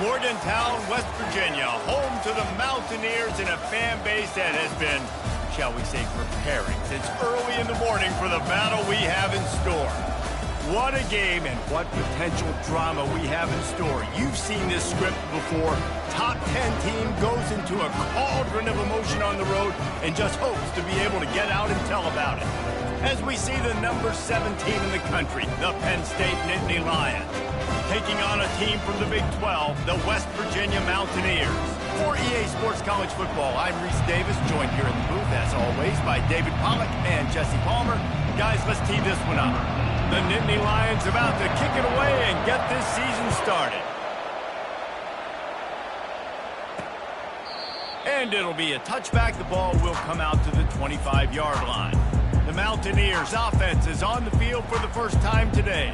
Morgantown, West Virginia, home to the Mountaineers and a fan base that has been, shall we say, preparing since early in the morning for the battle we have in store. What a game and what potential drama we have in store. You've seen this script before. Top 10 team goes into a cauldron of emotion on the road and just hopes to be able to get out and tell about it. As we see the number 7 team in the country, the Penn State Nittany Lions, taking on a team from the Big 12, the West Virginia Mountaineers. For EA Sports College Football, I'm Reese Davis, joined here in the booth, as always, by David Pollack and Jesse Palmer. Guys, let's tee this one up. The Nittany Lions about to kick it away and get this season started. And it'll be a touchback. The ball will come out to the 25-yard line. The Mountaineers offense is on the field for the first time today.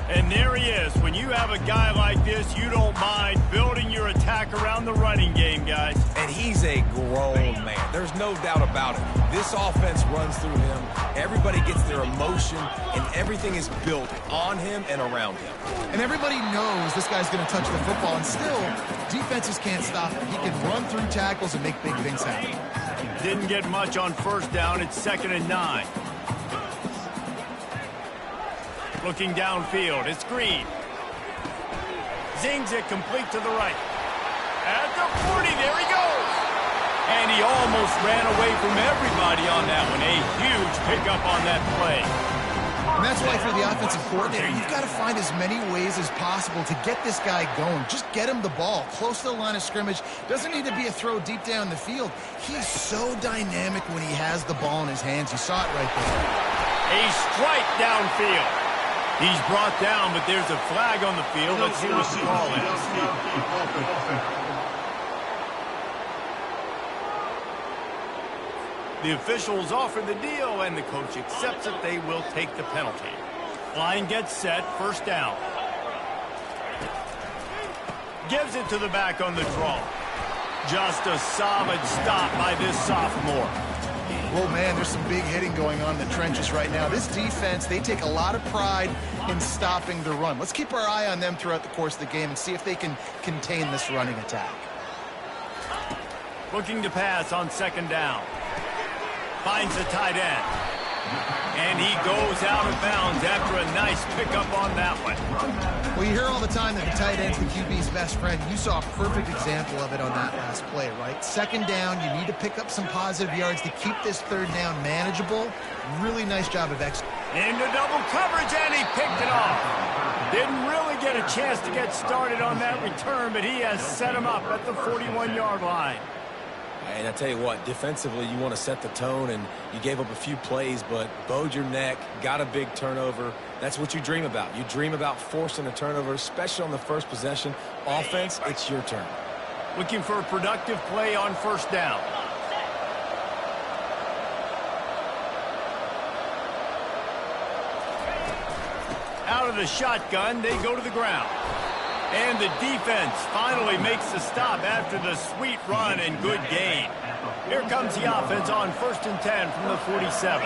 And there he is. When you have a guy like this, you don't mind building your attack around the running game, guys. And he's a grown man. There's no doubt about it. This offense runs through him. Everybody gets their emotion, and everything is built on him and around him. And everybody knows this guy's going to touch the football, and still, defenses can't stop him. He can run through tackles and make big things happen. Didn't get much on first down. It's 2nd and 9. Looking downfield, it's Green. Zings it complete to the right. At the 40, there he goes. And he almost ran away from everybody on that one. A huge pickup on that play. And that's why for the offensive coordinator, you've got to find as many ways as possible to get this guy going. Just get him the ball close to the line of scrimmage. Doesn't need to be a throw deep down the field. He's so dynamic when he has the ball in his hands. You saw it right there. A strike downfield. He's brought down, but there's a flag on the field. Let's see what the call is. The officials offer the deal, and the coach accepts it. They will take the penalty. Line gets set, first down. Gives it to the back on the draw. Just a solid stop by this sophomore. Well, man, there's some big hitting going on in the trenches right now. This defense, they take a lot of pride in stopping the run. Let's keep our eye on them throughout the course of the game and see if they can contain this running attack. Looking to pass on 2nd down. Finds the tight end. And he goes out of bounds after a nice pickup on that one. Well, you hear all the time that the tight end's the QB's best friend. You saw a perfect example of it on that last play, right? 2nd down, you need to pick up some positive yards to keep this 3rd down manageable. Really nice job of execution. Into double coverage, and he picked it off. Didn't really get a chance to get started on that return, but he has set him up at the 41-yard line. And I tell you what, defensively, you want to set the tone, and you gave up a few plays, but bowed your neck, got a big turnover. That's what you dream about. You dream about forcing a turnover, especially on the first possession. Offense, it's your turn. Looking for a productive play on 1st down. Out of the shotgun, they go to the ground. And the defense finally makes the stop after the sweet run and good gain. Here comes the offense on 1st and 10 from the 47.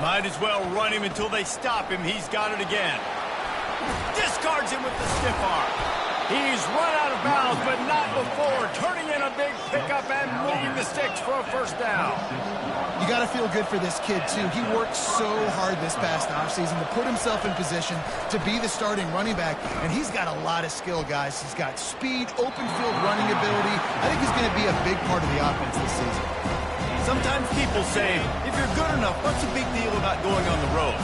Might as well run him until they stop him. He's got it again. Discards him with the stiff arm. He's run out of bounds, but not before. Turning in a big pickup and moving the sticks for a 1st down. You got to feel good for this kid, too. He worked so hard this past offseason to put himself in position to be the starting running back, and he's got a lot of skill, guys. He's got speed, open field running ability. I think he's going to be a big part of the offense this season. Sometimes people say, if you're good enough, what's the big deal about going on the road?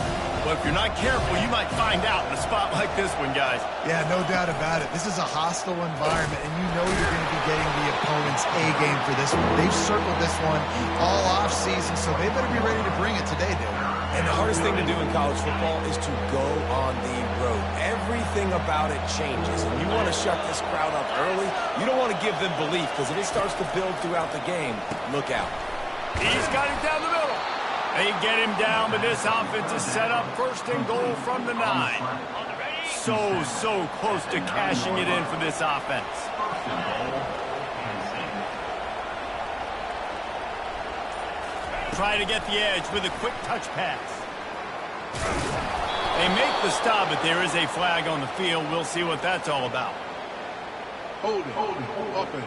Well, if you're not careful, you might find out in a spot like this one, guys. Yeah, no doubt about it. This is a hostile environment, and you know you're going to be getting the opponent's A-game for this one. They've circled this one all off-season, so they better be ready to bring it today, dude. And the hardest thing to do in college football is to go on the road. Everything about it changes, and you want to shut this crowd up early. You don't want to give them belief, because if it starts to build throughout the game, look out. He's got it down the middle. They get him down, but this offense is set up 1st and goal from the 9. So close to cashing it in for this offense. Try to get the edge with a quick touch pass. They make the stop, but there is a flag on the field. We'll see what that's all about. Hold it. Offense.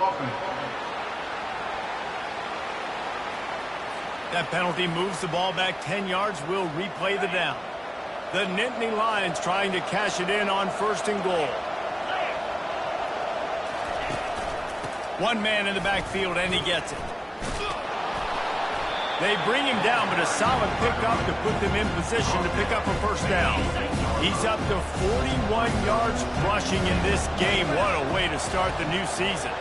That penalty moves the ball back 10 yards. We'll replay the down. The Nittany Lions trying to cash it in on 1st and goal. One man in the backfield, and he gets it. They bring him down, but a solid pickup to put them in position to pick up a 1st down. He's up to 41 yards rushing in this game. What a way to start the new season.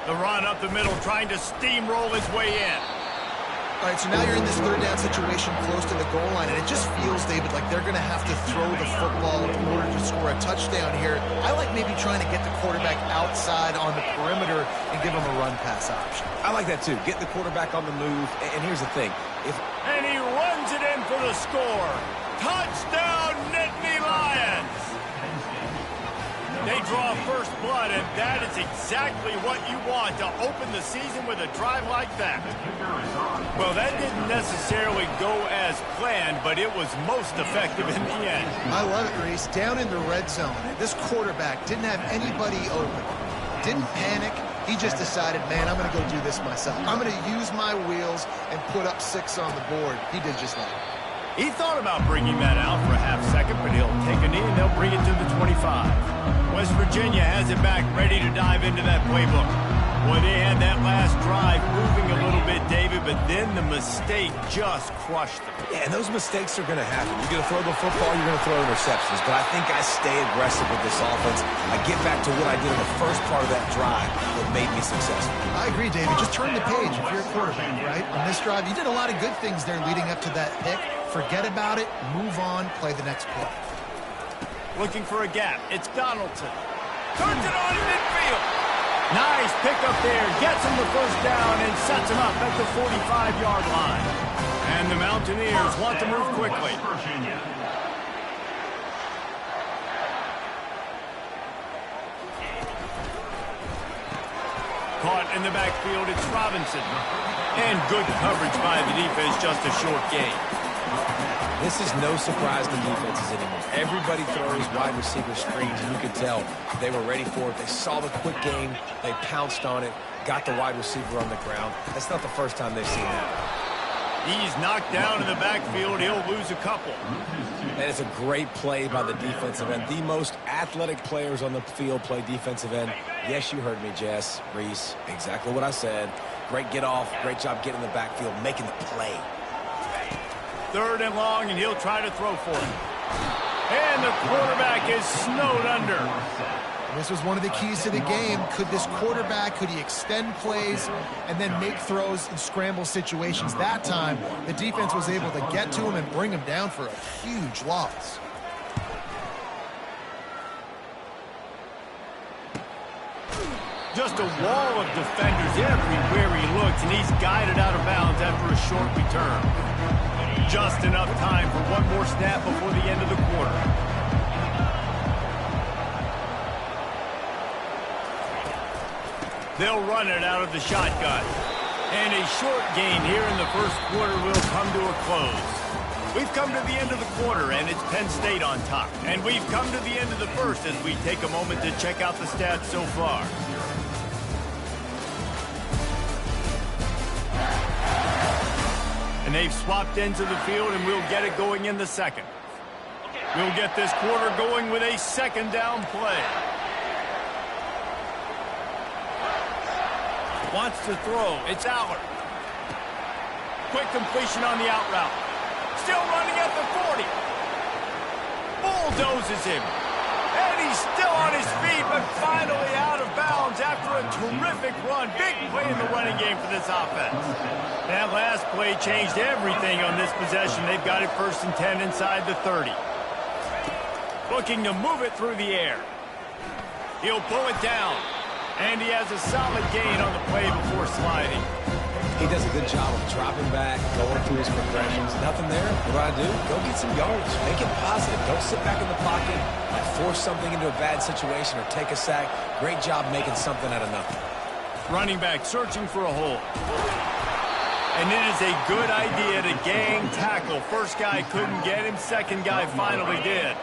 The run up the middle, trying to steamroll his way in. All right, so now you're in this 3rd down situation close to the goal line, and it just feels, David, like they're going to have to throw the football in order to score a touchdown here. I like maybe trying to get the quarterback outside on the perimeter and give him a run-pass option. I like that, too. Get the quarterback on the move. And here's the thing. And he runs it in for the score. Touchdown, Nittany Lions! They draw first blood, and that is exactly what you want to open the season with a drive like that. Well, that didn't necessarily go as planned, but it was most effective in the end. I love it, Reese. Down in the red zone, this quarterback didn't have anybody open. Didn't panic. He just decided, man, I'm going to go do this myself. I'm going to use my wheels and put up 6 on the board. He did just that. He thought about bringing that out for a half second, but he'll take a knee and they'll bring it to the 25. West Virginia has it back, ready to dive into that playbook. Boy, they had that last drive moving a little bit, David, but then the mistake just crushed them. Yeah, and those mistakes are going to happen. You're going to throw the football, you're going to throw interceptions. But I think I stay aggressive with this offense. I get back to what I did in the first part of that drive that made me successful. I agree, David. Just turn the page if you're a quarterback, right? On this drive, you did a lot of good things there leading up to that pick. Forget about it, move on, play the next play. Looking for a gap. It's Donaldson. Turns it on in midfield. Nice pickup there. Gets him the 1st down and sets him up at the 45-yard line. And the Mountaineers want to move quickly. Caught in the backfield, it's Robinson. And good coverage by the defense, just a short gain. This is no surprise to defenses anymore. Everybody throws wide receiver screens, and you could tell they were ready for it. They saw the quick game. They pounced on it, got the wide receiver on the ground. That's not the first time they've seen that. He's knocked down in the backfield. He'll lose a couple. And it's a great play by the defensive end. The most athletic players on the field play defensive end. Yes, you heard me, Jess, Reese. Exactly what I said. Great get off. Great job getting in the backfield, making the play. 3rd and long, and he'll try to throw for it. And the quarterback is snowed under. This was one of the keys to the game. Could this quarterback, could he extend plays and then make throws in scramble situations? That time, the defense was able to get to him and bring him down for a huge loss. Just a wall of defenders everywhere he looks, and he's guided out of bounds after a short return. Just enough time for one more snap before the end of the quarter. They'll run it out of the shotgun. And a short gain here in the 1st quarter will come to a close. We've come to the end of the quarter, and it's Penn State on top. And we've come to the end of the 1st as we take a moment to check out the stats so far. And they've swapped into the field, and we'll get it going in the 2nd. We'll get this quarter going with a 2nd down play. Wants to throw. It's Allard. Quick completion on the out route. Still running at the 40. Bulldozes him. And he's still on his feet, but finally out of bounds after a terrific run. Big play in the running game for this offense. That last play changed everything on this possession. They've got it 1st and 10 inside the 30. Looking to move it through the air. He'll pull it down. And he has a solid gain on the play before sliding. He does a good job of dropping back, going through his progressions. Nothing there. What do? Go get some yards. Make it positive. Don't sit back in the pocket and force something into a bad situation or take a sack. Great job making something out of nothing. Running back searching for a hole. And it is a good idea to gang tackle. First guy couldn't get him. Second guy finally did.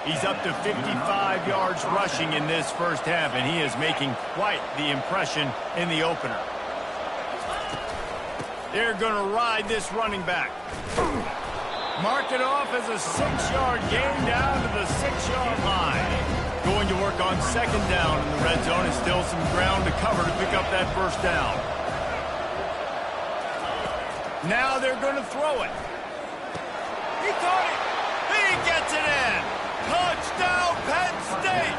He's up to 55 yards rushing in this first half, and he is making quite the impression in the opener. They're going to ride this running back. Mark it off as a 6-yard gain down to the 6-yard line. Going to work on second down in the red zone. And still some ground to cover to pick up that first down. Now they're going to throw it. He caught it. He gets it in. Touchdown, Penn State.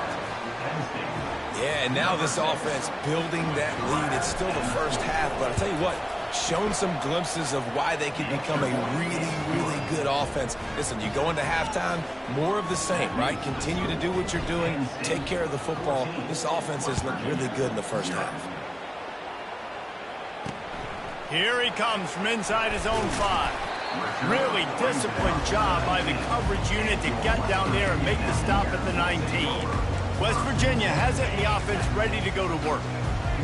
Yeah, and now this offense building that lead. It's still the first half, but I'll tell you what, shown some glimpses of why they could become a really, really good offense. Listen, you go into halftime, more of the same, right? Continue to do what you're doing, take care of the football. This offense has looked really good in the first half. Here he comes from inside his own 5. Really disciplined job by the coverage unit to get down there and make the stop at the 19. West Virginia has it in the offense ready to go to work.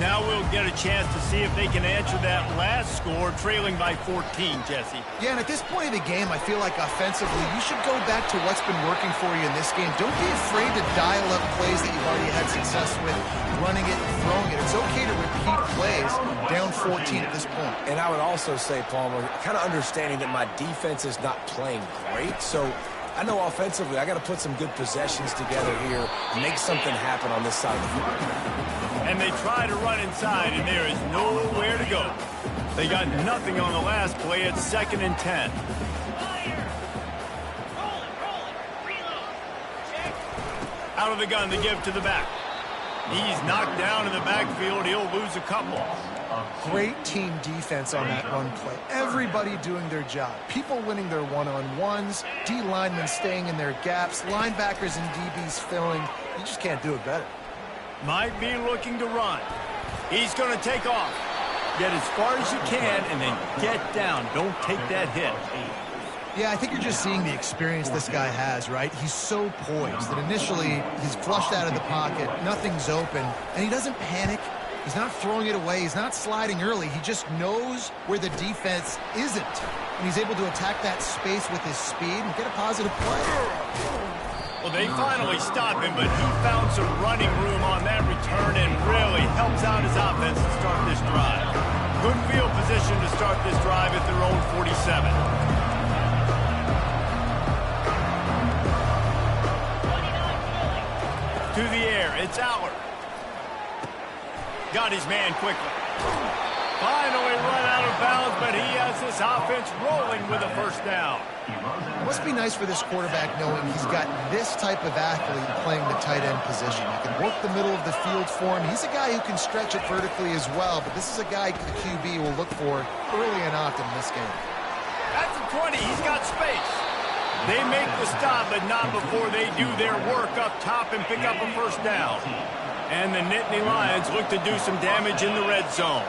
Now we'll get a chance to see if they can answer that last score, trailing by 14, Jesse. Yeah, and at this point of the game, I feel like offensively, you should go back to what's been working for you in this game. Don't be afraid to dial up plays that you've already had success with, running it and throwing it. It's okay to repeat plays down 14 at this point. And I would also say, Palmer, kind of understanding that my defense is not playing great, so I know offensively I got to put some good possessions together here, make something happen on this side of the football. And they try to run inside, and there is nowhere to go. They got nothing on the last play. It's 2nd and 10. Out of the gun, they give to the back. He's knocked down in the backfield. He'll lose a couple. Great team defense on that run play. Everybody doing their job. People winning their one-on-ones, D linemen staying in their gaps, linebackers and DBs filling. You just can't do it better. Might be looking to run. He's going to take off. Get as far as you can and then get down. Don't take that hit. Yeah, I think you're just seeing the experience this guy has, right? He's so poised that initially he's flushed out of the pocket, nothing's open, and he doesn't panic. He's not throwing it away. He's not sliding early. He just knows where the defense isn't, and he's able to attack that space with his speed and get a positive play. Well, they finally stop him, but he found some running room on that return and really helps out his offense to start this drive. Good field position to start this drive at their own 47. To the air, it's Aller. Got his man quickly. Finally run out of bounds, but he has this offense rolling with a first down. It must be nice for this quarterback knowing he's got this type of athlete playing the tight end position. He can work the middle of the field for him. He's a guy who can stretch it vertically as well, but this is a guy the QB will look for early and often in this game. At the 20, he's got space. They make the stop, but not before they do their work up top and pick up a first down. And the Nittany Lions look to do some damage in the red zone.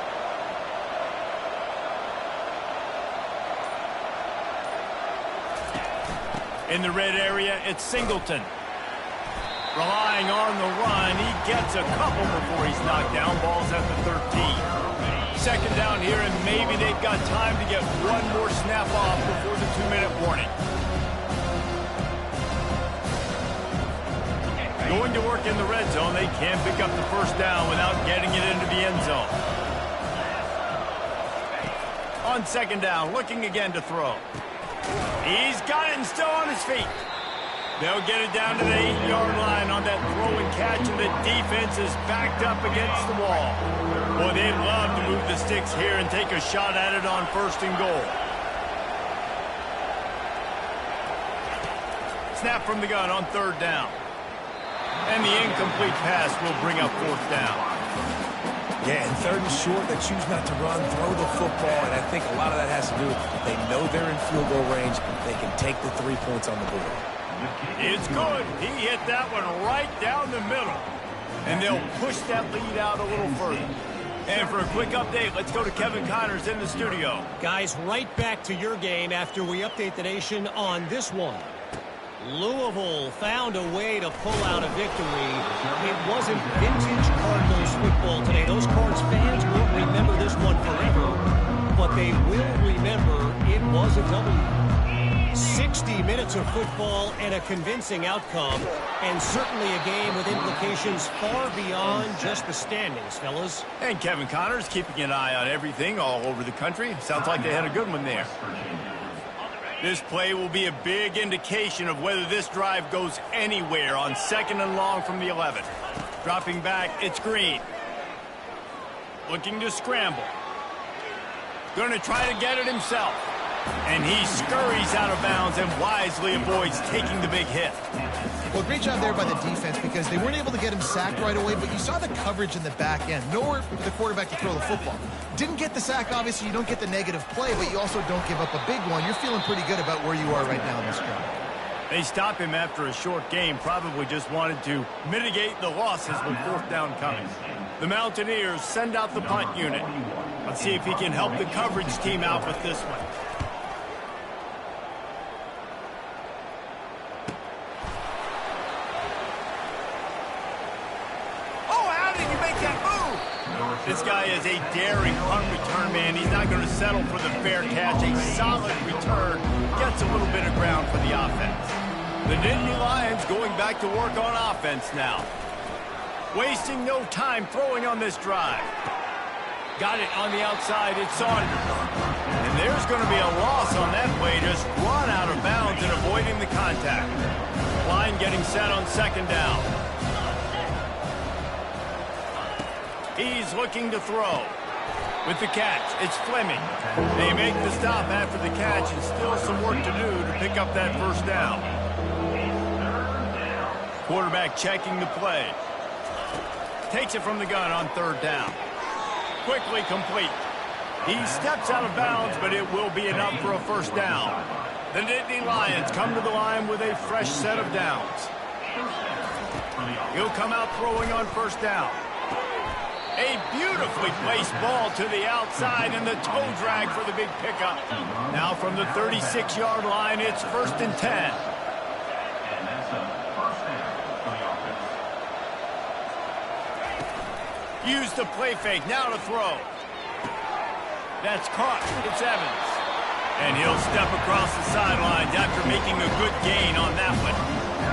In the red area, it's Singleton. Relying on the run, he gets a couple before he's knocked down. Ball's at the 13. Second down here, and maybe they've got time to get one more snap off before the 2-minute warning. Going to work in the red zone. They can't pick up the first down without getting it into the end zone. On second down, looking again to throw. He's got it and still on his feet. They'll get it down to the 8-yard line on that throw and catch, and the defense is backed up against the wall. Boy, they'd love to move the sticks here and take a shot at it on 1st and goal. Snap from the gun on 3rd down. And the incomplete pass will bring up 4th down. Yeah, and 3rd and short, they choose not to run, throw the football, and I think a lot of that has to do with they know they're in field goal range. They can take the 3 points on the board. It's good. He hit that one right down the middle. And they'll push that lead out a little further. And for a quick update, let's go to Kevin Connors in the studio. Guys, right back to your game after we update the nation on this one. Louisville found a way to pull out a victory. It wasn't vintage Cardinals football today. Those Cards fans will remember this one forever. but they will remember it was a W. 60 minutes of football and a convincing outcome, and certainly a game with implications far beyond just the standings, fellas. And Kevin Connors keeping an eye on everything all over the country. Sounds like they had a good one there. This play will be a big indication of whether this drive goes anywhere on 2nd and long from the 11. Dropping back, it's Green. Looking to scramble. Going to try to get it himself. And he scurries out of bounds and wisely avoids taking the big hit. Well, great job there by the defense because they weren't able to get him sacked right away, but you saw the coverage in the back end. Nowhere for the quarterback to throw the football. Didn't get the sack, obviously. You don't get the negative play, but you also don't give up a big one. You're feeling pretty good about where you are right now in this drive. They stop him after a short game, probably just wanted to mitigate the losses with 4th down coming. The Mountaineers send out the punt unit. Let's see if he can help the coverage team out with this one. This guy is a daring punt return man. He's not going to settle for the fair catch. A solid return gets a little bit of ground for the offense. The Nittany Lions going back to work on offense now. Wasting no time throwing on this drive. Got it on the outside. It's Saunders. And there's going to be a loss on that play. Just run out of bounds and avoiding the contact. Line getting set on 2nd down. He's looking to throw. With the catch, it's Fleming. They make the stop after the catch and still some work to do to pick up that 1st down. Quarterback checking the play. Takes it from the gun on 3rd down. Quickly complete. He steps out of bounds, but it will be enough for a 1st down. The Nittany Lions come to the line with a fresh set of downs. He'll come out throwing on 1st down. A beautifully placed ball to the outside and the toe drag for the big pickup. Now from the 36-yard line, it's 1st and 10. Use the play fake, now to throw. That's caught, it's Evans. And he'll step across the sidelines after making a good gain on that one.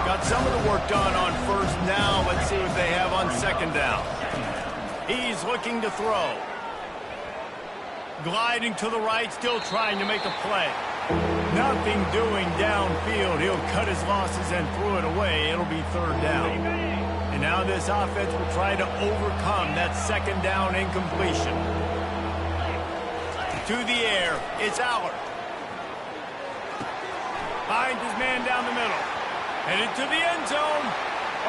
Got some of the work done on 1st down. Let's see what they have on 2nd down. He's looking to throw. Gliding to the right, still trying to make a play. Nothing doing downfield. He'll cut his losses and throw it away. It'll be 3rd down. And now this offense will try to overcome that 2nd down incompletion. To the air, it's Allard. Finds his man down the middle. Headed to the end zone.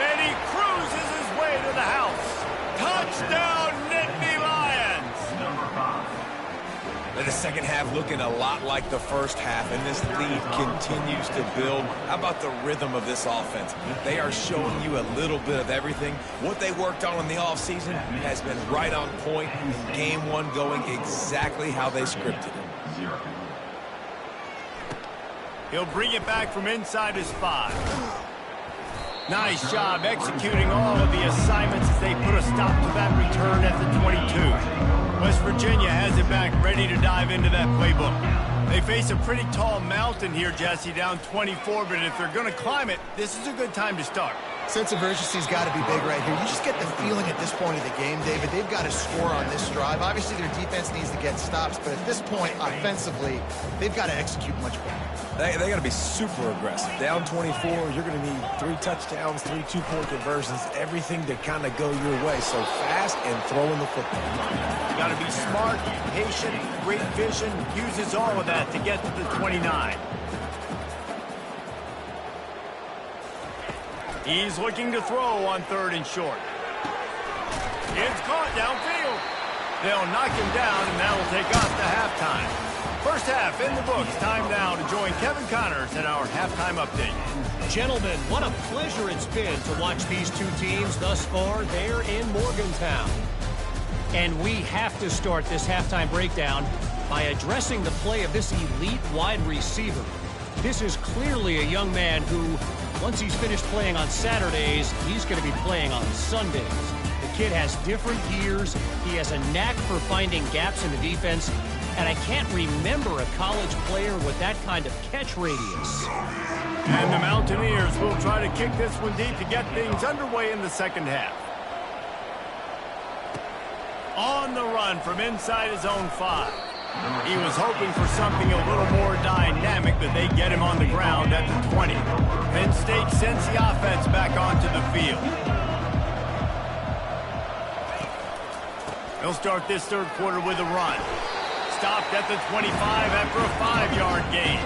And he cruises his way to the house. Touchdown, Nittany Lions! The 2nd half looking a lot like the 1st half, and this lead continues to build. How about the rhythm of this offense? They are showing you a little bit of everything. What they worked on in the offseason has been right on point. Game 1 going exactly how they scripted it. He'll bring it back from inside his 5. Nice job executing all of the assignments as they put a stop to that return at the 22. West Virginia has it back, ready to dive into that playbook. They face a pretty tall mountain here, Jesse, down 24, but if they're going to climb it, this is a good time to start. Sense of urgency's got to be big right here. You just get the feeling at this point of the game, David, they've got to score on this drive. Obviously, their defense needs to get stops, but at this point, offensively, they've got to execute much better. They got to be super aggressive. Down 24, you're going to need 3 touchdowns, 3 2-point conversions, everything to kind of go your way. So fast and throwing the football. You got to be smart, patient, great vision, uses all of that to get to the 29. He's looking to throw on 3rd and short. It's caught downfield. They'll knock him down, and that'll take us to halftime. 1st half in the books. Time now to join Kevin Connors in our halftime update. Gentlemen, what a pleasure it's been to watch these two teams thus far there in Morgantown. And we have to start this halftime breakdown by addressing the play of this elite wide receiver. This is clearly a young man who, once he's finished playing on Saturdays, he's going to be playing on Sundays. The kid has different gears. He has a knack for finding gaps in the defense. And I can't remember a college player with that kind of catch radius. And the Mountaineers will try to kick this one deep to get things underway in the second half. On the run from inside his own 5. He was hoping for something a little more dynamic, but they get him on the ground at the 20. Penn State sends the offense back onto the field. They'll start this third quarter with a run. Stopped at the 25 after a 5-yard gain.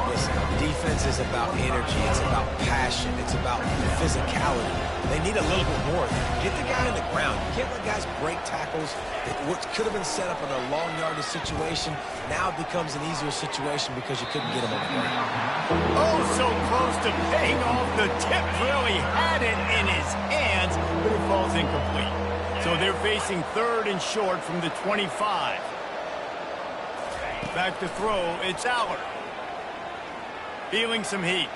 Listen, defense is about energy. It's about passion. It's about physicality. They need a little bit more. Get the guy on the ground. You can't let guys break tackles. What could have been set up in a long yardage situation now becomes an easier situation because you couldn't get him on the ground. Oh, so close to paying off the tip. Really had it in his hands, but it falls incomplete. So they're facing third and short from the 25. Back to throw, it's Aller. Feeling some heat.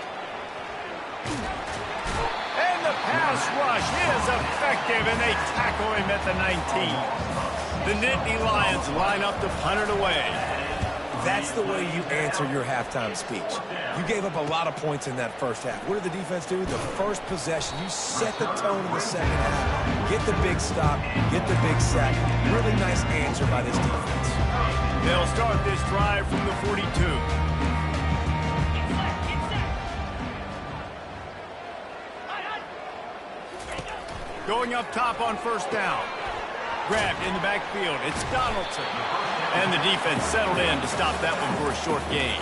And the pass rush is effective, and they tackle him at the 19. The Nittany Lions line up to punt it away. That's the way you answer your halftime speech. You gave up a lot of points in that first half. What did the defense do? The first possession, you set the tone in the second half. Get the big stop, get the big sack. Really nice answer by this defense. They'll start this drive from the 42. Going up top on first down. Grabbed in the backfield. It's Donaldson. And the defense settled in to stop that one for a short gain.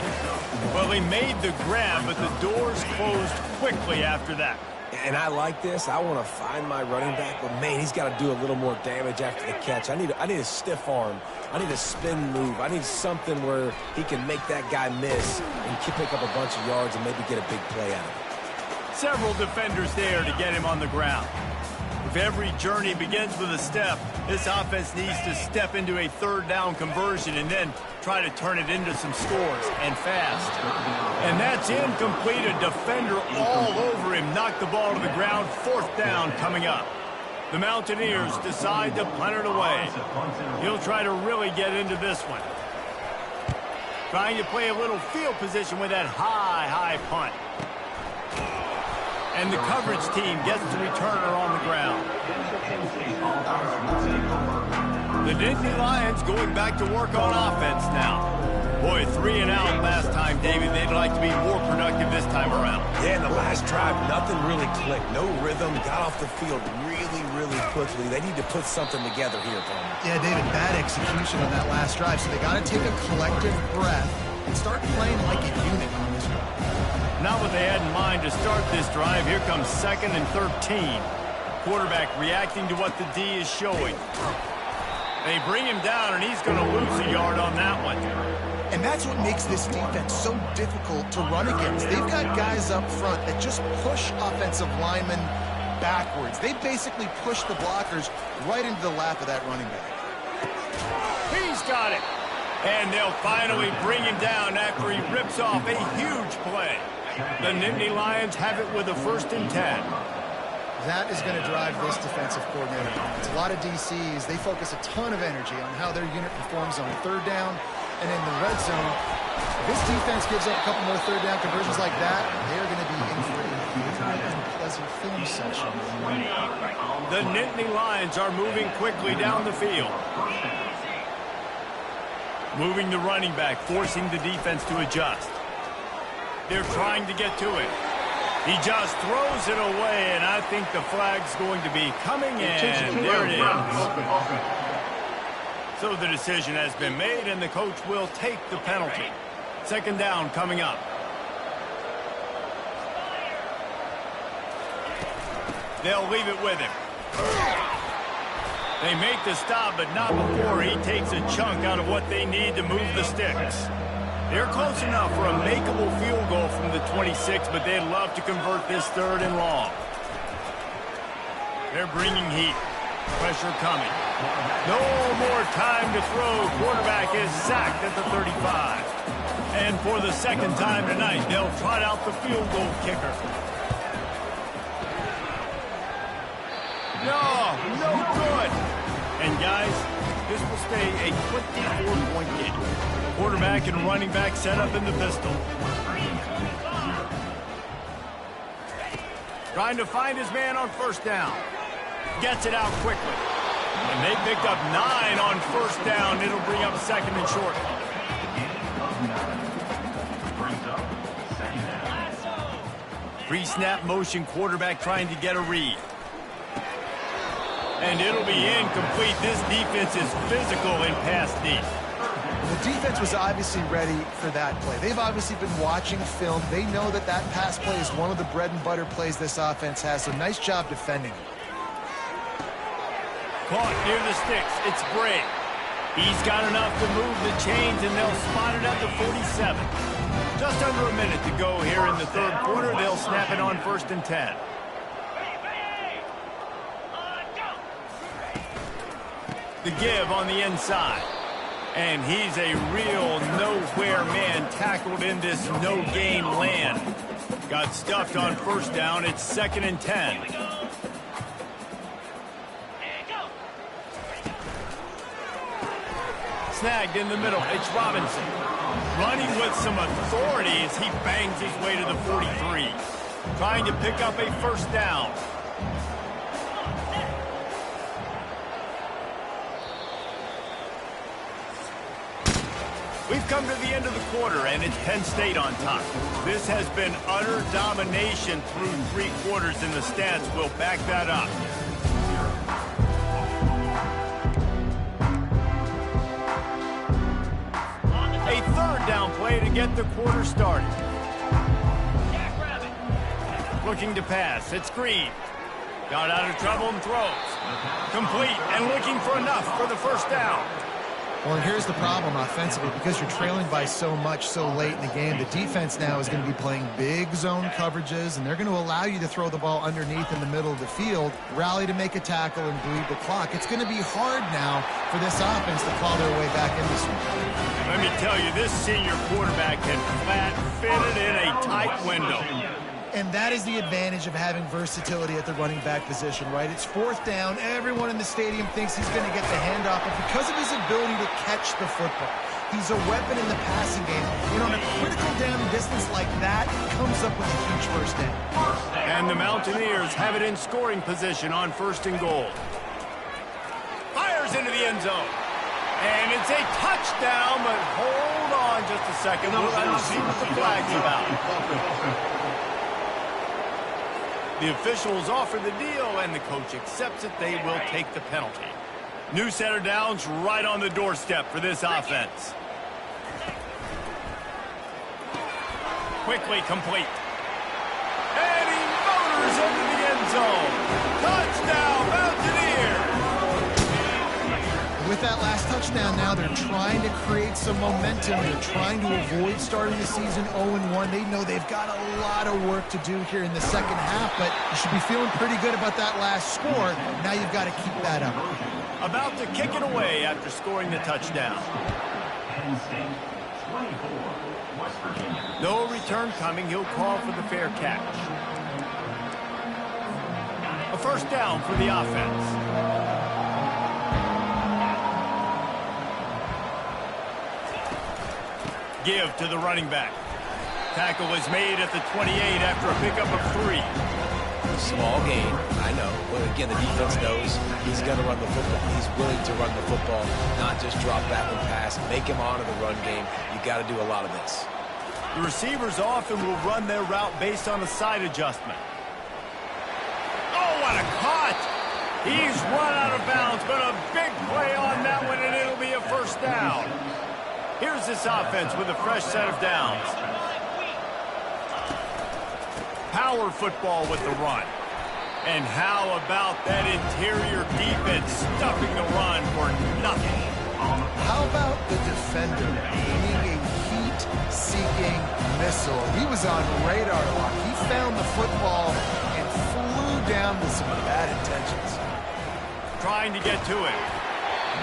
Well, they made the grab, but the doors closed quickly after that. And I like this. I want to find my running back, but man, he's got to do a little more damage after the catch. I need a stiff arm. I need a spin move. I need something where he can make that guy miss and pick up a bunch of yards and maybe get a big play out of it. Several defenders there to get him on the ground. If every journey begins with a step, this offense needs to step into a third down conversion and then try to turn it into some scores, and fast. And that's incomplete. A defender all over him. Knocked the ball to the ground. Fourth down coming up. The Mountaineers decide to punt it away. He'll try to really get into this one. Trying to play a little field position with that high punt. And the coverage team gets the returner on the ground. The Nittany Lions going back to work on offense now. Boy, 3 and out last time, David. They'd like to be more productive this time around. Yeah, in the last drive, nothing really clicked. No rhythm. Got off the field really quickly. They need to put something together here, Palmer. Yeah, David, bad execution on that last drive. So they got to take a collective breath and start playing like a unit on this one. Not what they had in mind to start this drive. Here comes 2nd and 13. Quarterback reacting to what the D is showing. They bring him down, and he's going to lose a yard on that one. And that's what makes this defense so difficult to run against. They've got guys up front that just push offensive linemen backwards. They basically push the blockers right into the lap of that running back. He's got it. And they'll finally bring him down after he rips off a huge play. The Nittany Lions have it with a 1st and 10. That is going to drive this defensive coordinator. It's a lot of DCs. They focus a ton of energy on how their unit performs on 3rd down and in the red zone. If this defense gives up a couple more 3rd down conversions like that, they're going to be in for a unpleasant film session. The Nittany Lions are moving quickly down the field. Moving the running back, forcing the defense to adjust. They're trying to get to it. He just throws it away, and I think the flag's going to be coming in. There it is. So the decision has been made, and the coach will take the penalty. 2nd down coming up. They'll leave it with him. They make the stop, but not before he takes a chunk out of what they need to move the sticks. They're close enough for a makeable field goal from the 26, but they'd love to convert this 3rd and long. They're bringing heat. Pressure coming. No more time to throw. Quarterback is sacked at the 35. And for the 2nd time tonight, they'll trot out the field goal kicker. No good. And guys, This will stay a 24-point game. Quarterback and running back set up in the pistol. Trying to find his man on first down. Gets it out quickly. And they picked up 9 on first down. It'll bring up second and short. Pre-snap motion quarterback trying to get a read. And it'll be incomplete. This defense is physical in pass deep. The defense was obviously ready for that play. They've obviously been watching film. They know that that pass play is one of the bread and butter plays this offense has, so nice job defending. Caught near the sticks. It's Bray. He's got enough to move the chains, and they'll spot it at the 47. Just under a minute to go here in the third quarter. They'll snap it on 1st and 10. The give on the inside. And he's a real nowhere man tackled in this no-gain land. Got stuffed on first down. It's 2nd and 10. Snagged in the middle. It's Robinson. Running with some authority as he bangs his way to the 43. Trying to pick up a first down. We've come to the end of the quarter, and it's Penn State on top. This has been utter domination through 3 quarters, and the stats will back that up. A 3rd down play to get the quarter started. Looking to pass. It's Green. Got out of trouble and throws. Complete and looking for enough for the first down. Well, and here's the problem offensively. Because you're trailing by so much so late in the game, the defense now is going to be playing big zone coverages, and they're going to allow you to throw the ball underneath in the middle of the field, rally to make a tackle, and bleed the clock. It's going to be hard now for this offense to claw their way back in this one. Let me tell you, this senior quarterback can flat fit it in a tight window. And that is the advantage of having versatility at the running back position, right? It's 4th down. Everyone in the stadium thinks he's going to get the handoff, but because of his ability to catch the football, he's a weapon in the passing game. And on a critical down distance like that, comes up with a huge first down. And the Mountaineers have it in scoring position on 1st and goal. Fires into the end zone. And it's a touchdown, but hold on just a second. We'll see what the flag's about. The officials offer the deal, and the coach accepts it. They will take the penalty. New set of downs right on the doorstep for this offense. Quickly complete. And he motors into the end zone. Touchdown, Mountaineers! With that last touchdown now, they're trying to create some momentum. They're trying to avoid starting the season 0-1. They know they've got a lot of work to do here in the second half, but you should be feeling pretty good about that last score. Now you've got to keep that up. About to kick it away after scoring the touchdown. No return coming. He'll call for the fair catch. A first down for the offense. Give to the running back. Tackle was made at the 28 after a pickup of 3. Small gain, I know. But again, the defense knows he's going to run the football. He's willing to run the football, not just drop back and pass. Make him honor the run game. You got to do a lot of this. The receivers often will run their route based on a side adjustment. Oh, what a cut! He's run out of bounds, but a big play on that one, and it'll be a first down. Here's this offense with a fresh set of downs. Power football with the run. And how about that interior defense stuffing the run for nothing? How about the defender aiming a heat-seeking missile? He was on radar lock. He found the football and flew down with some bad intentions. Trying to get to it.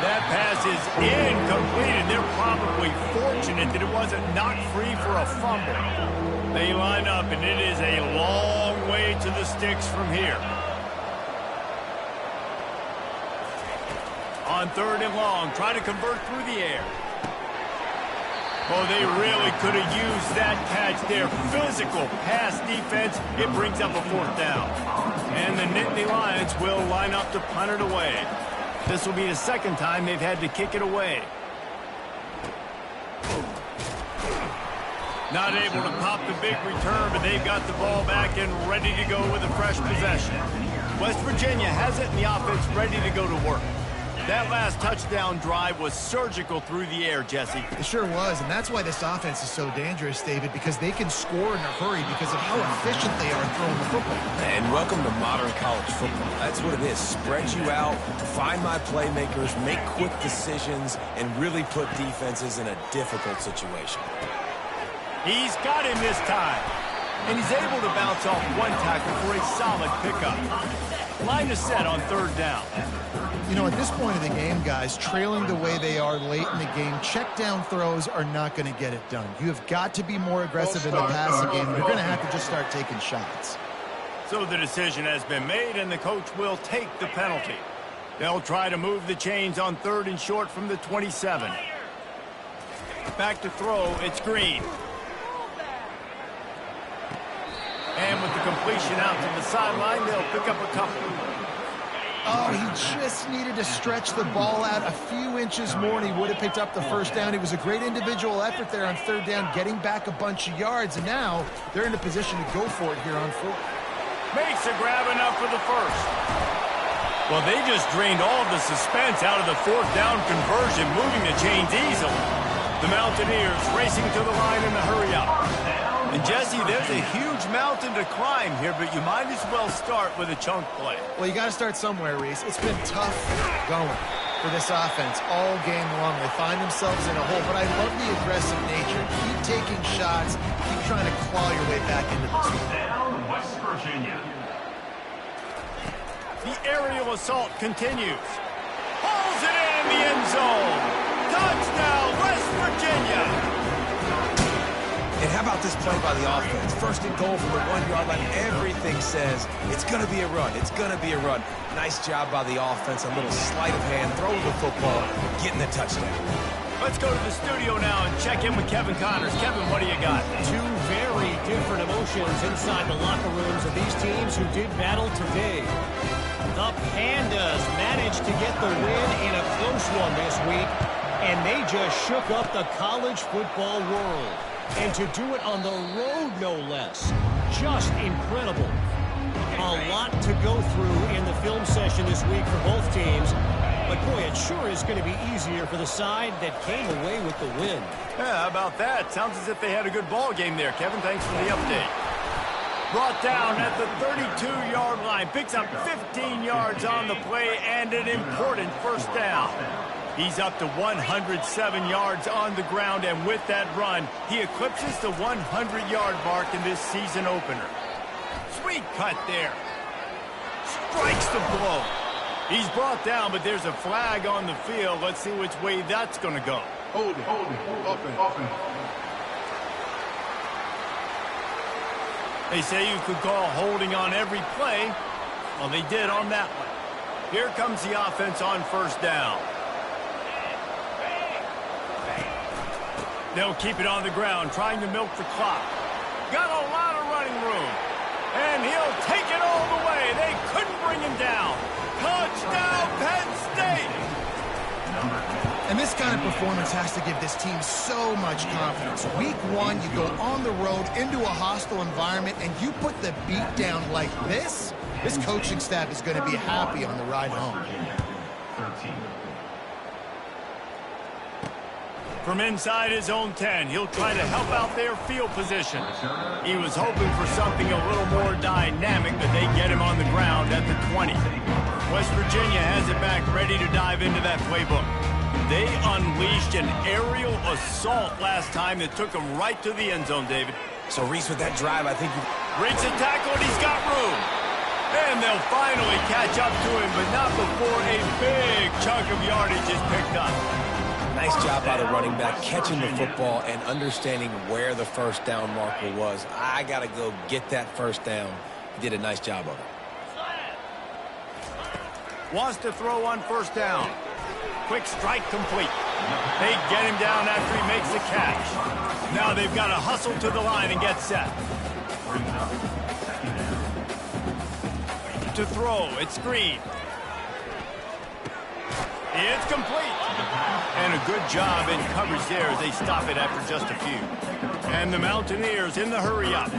That pass is incomplete, and they're probably fortunate that it wasn't knocked free for a fumble. They line up, and it is a long way to the sticks from here. On 3rd and long, try to convert through the air. Oh, they really could have used that catch there. Physical pass defense. It brings up a 4th down. And the Nittany Lions will line up to punt it away. This will be the 2nd time they've had to kick it away. Not able to pop the big return, but they've got the ball back and ready to go with a fresh possession. West Virginia has it in the offense ready to go to work. That last touchdown drive was surgical through the air, Jesse. It sure was, and that's why this offense is so dangerous, David, because they can score in a hurry because of how efficient they are throwing the football. And welcome to modern college football. That's what it is. Spread you out, find my playmakers, make quick decisions, and really put defenses in a difficult situation. He's got him this time. And he's able to bounce off one tackle for a solid pickup. Line is set on 3rd down. You know, at this point of the game, guys, trailing the way they are late in the game, check down throws are not going to get it done. You have got to be more aggressive in the passing game. You're going to have to just start taking shots. So the decision has been made, and the coach will take the penalty. They'll try to move the chains on 3rd and short from the 27. Back to throw, it's Green. And with the completion out to the sideline, they'll pick up a couple. Oh, he just needed to stretch the ball out a few inches more, and he would have picked up the 1st down. It was a great individual effort there on 3rd down, getting back a bunch of yards, and now they're in a position to go for it here on 4th. Makes a grab enough for the 1st. Well, they just drained all of the suspense out of the 4th down conversion, moving the chains easily. The Mountaineers racing to the line in a hurry up. And, Jesse, there's a huge mountain to climb here, but you might as well start with a chunk play. Well, you got to start somewhere, Reese. It's been tough going for this offense all game long. They find themselves in a hole, but I love the aggressive nature. Keep taking shots. Keep trying to claw your way back into this one. Down, West Virginia. The aerial assault continues. Hauls it in the end zone. Touchdown, West Virginia. And how about this play by the offense? 1st and goal from the 1-yard line. Everything says it's going to be a run. It's going to be a run. Nice job by the offense. A little sleight of hand, throwing the football, getting the touchdown. Let's go to the studio now and check in with Kevin Connors. Kevin, what do you got? Two very different emotions inside the locker rooms of these teams who did battle today. The Pandas managed to get the win in a close one this week, and they just shook up the college football world. And to do it on the road, no less. Just incredible. A lot to go through in the film session this week for both teams. But, boy, it sure is going to be easier for the side that came away with the win. Yeah, how about that? Sounds as if they had a good ball game there, Kevin. Thanks for the update. Brought down at the 32-yard line. Picks up 15 yards on the play and an important 1st down. He's up to 107 yards on the ground, and with that run, he eclipses the 100-yard mark in this season opener. Sweet cut there. Strikes the blow. He's brought down, but there's a flag on the field. Let's see which way that's going to go. Hold it. Offense. They say you could call holding on every play. Well, they did on that one. Here comes the offense on 1st down. They'll keep it on the ground, trying to milk the clock. Got a lot of running room. And he'll take it all the way. They couldn't bring him down. Touchdown, Penn State! And this kind of performance has to give this team so much confidence. Week 1, you go on the road into a hostile environment, and you put the beat down like this coaching staff is going to be happy on the ride home. From inside his own 10, he'll try to help out their field position. He was hoping for something a little more dynamic, but they get him on the ground at the 20. West Virginia has it back, ready to dive into that playbook. They unleashed an aerial assault last time that took them right to the end zone, David. So, Reese, with that drive, I think you... Breaks a tackle, and he's got room. And they'll finally catch up to him, but not before a big chunk of yardage is picked up. Nice job by the running back, catching the football and understanding where the 1st down marker was. I got to go get that 1st down. He did a nice job of it. Wants to throw on 1st down. quick strike complete. They get him down after he makes the catch. Now they've got to hustle to the line and get set. To throw, it's screened. It's complete. And a good job in coverage there as they stop it after just a few. And the Mountaineers in the hurry up.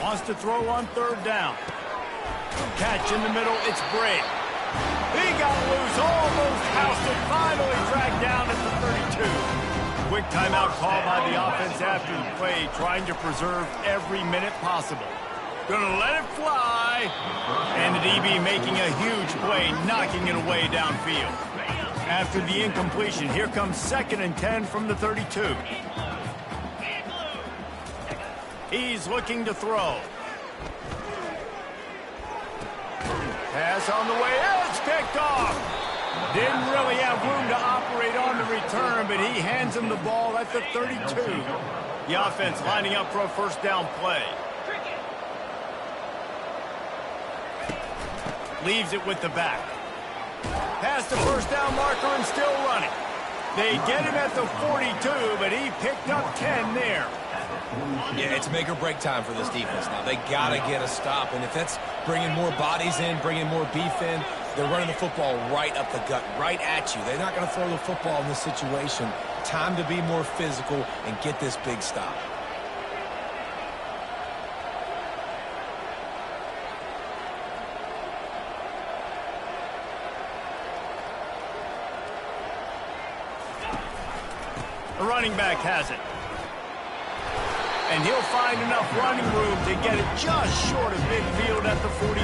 Wants to throw on third down. Catch in the middle, it's Bray. He got loose, almost housed it, finally dragged down at the 32. Quick timeout call by the offense after the play, trying to preserve every minute possible. Gonna let it fly. And the DB making a huge play, knocking it away downfield. After the incompletion, here comes 2nd and 10 from the 32. He's looking to throw. Pass on the way, it's picked off. Didn't really have room to operate on the return, but he hands him the ball at the 32. The offense lining up for a first down play. Leaves it with the back. Past the first down marker and still running. They get him at the 42, but he picked up 10 there. Yeah, it's make or break time for this defense now. They got to get a stop, and if that's bringing more bodies in, bringing more beef in, they're running the football right up the gut, right at you. They're not going to throw the football in this situation. Time to be more physical and get this big stop. The running back has it. And he'll find enough running room to get it just short of midfield at the 49.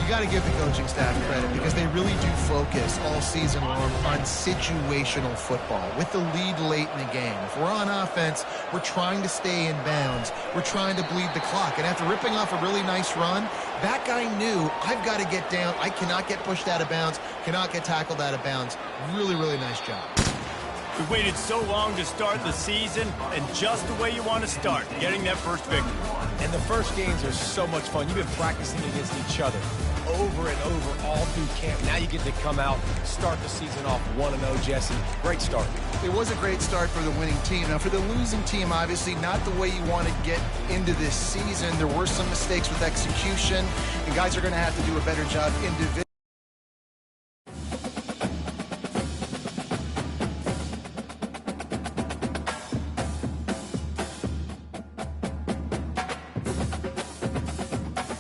You got to give the coaching staff credit because they really do focus all season long on situational football with the lead late in the game. If we're on offense, we're trying to stay in bounds. We're trying to bleed the clock. And after ripping off a really nice run, that guy knew, I've got to get down. I cannot get pushed out of bounds, cannot get tackled out of bounds. Really, really nice job. We've waited so long to start the season, and just the way you want to start, getting that first victory. And the first games are so much fun. You've been practicing against each other over and over all through camp. Now you get to come out, start the season off 1-0, Jesse. Great start. It was a great start for the winning team. Now, for the losing team, obviously not the way you want to get into this season. There were some mistakes with execution, and guys are going to have to do a better job individually.